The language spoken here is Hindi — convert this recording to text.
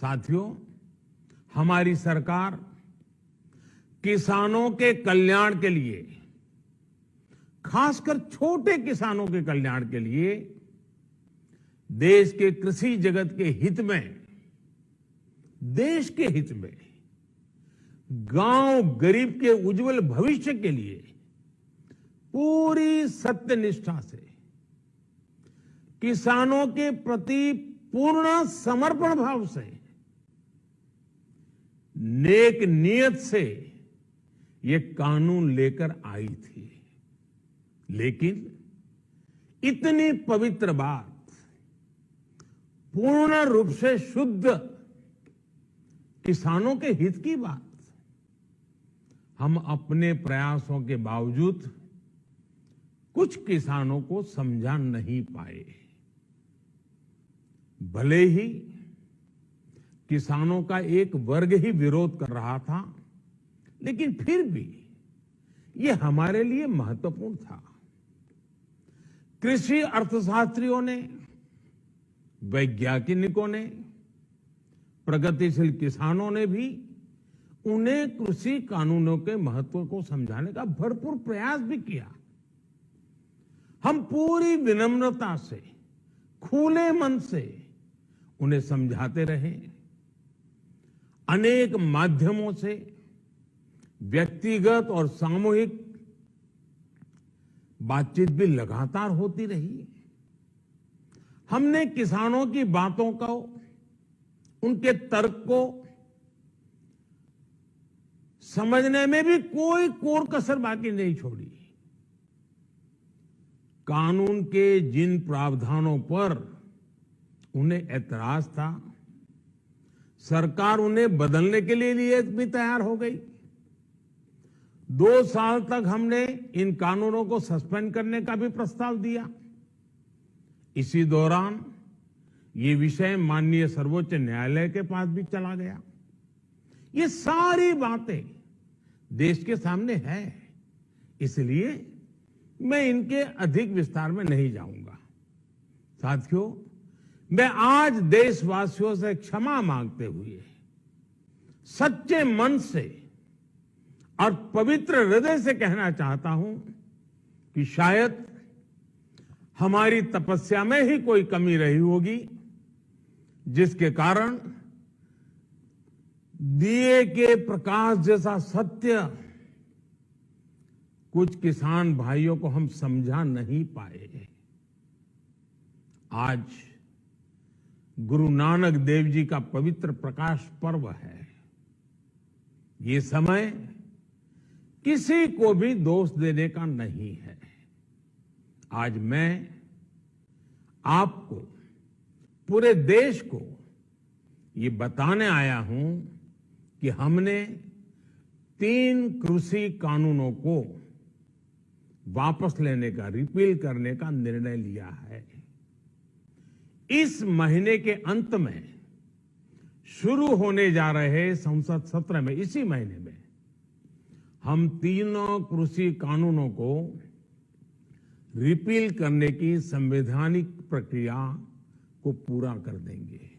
साथियों, हमारी सरकार किसानों के कल्याण के लिए, खासकर छोटे किसानों के कल्याण के लिए देश के कृषि जगत के हित में, देश के हित में, गांव गरीब के उज्जवल भविष्य के लिए पूरी सत्यनिष्ठा से, किसानों के प्रति पूर्ण समर्पण भाव से, नेक नियत से ये कानून लेकर आई थी। लेकिन इतनी पवित्र बात, पूर्ण रूप से शुद्ध किसानों के हित की बात, हम अपने प्रयासों के बावजूद कुछ किसानों को समझा नहीं पाए। भले ही किसानों का एक वर्ग ही विरोध कर रहा था, लेकिन फिर भी ये हमारे लिए महत्वपूर्ण था। कृषि अर्थशास्त्रियों ने, वैज्ञानिकों ने, प्रगतिशील किसानों ने भी उन्हें कृषि कानूनों के महत्व को समझाने का भरपूर प्रयास भी किया। हम पूरी विनम्रता से, खुले मन से उन्हें समझाते रहे। अनेक माध्यमों से व्यक्तिगत और सामूहिक बातचीत भी लगातार होती रही। हमने किसानों की बातों को, उनके तर्क को समझने में भी कोई कोर कसर बाकी नहीं छोड़ी। कानून के जिन प्रावधानों पर उन्हें ऐतराज था, सरकार उन्हें बदलने के लिए भी तैयार हो गई। 2 साल तक हमने इन कानूनों को सस्पेंड करने का भी प्रस्ताव दिया। इसी दौरान ये विषय माननीय सर्वोच्च न्यायालय के पास भी चला गया। ये सारी बातें देश के सामने है, इसलिए मैं इनके अधिक विस्तार में नहीं जाऊंगा। साथियों, मैं आज देशवासियों से क्षमा मांगते हुए सच्चे मन से और पवित्र हृदय से कहना चाहता हूं कि शायद हमारी तपस्या में ही कोई कमी रही होगी, जिसके कारण दिए के प्रकाश जैसा सत्य कुछ किसान भाइयों को हम समझा नहीं पाए। आज गुरु नानक देव जी का पवित्र प्रकाश पर्व है। ये समय किसी को भी दोष देने का नहीं है। आज मैं आपको, पूरे देश को ये बताने आया हूं कि हमने 3 कृषि कानूनों को वापस लेने का, रिपील करने का निर्णय लिया है। इस महीने के अंत में शुरू होने जा रहे संसद सत्र में, इसी महीने में, हम 3 कृषि कानूनों को रिपील करने की संवैधानिक प्रक्रिया को पूरा कर देंगे।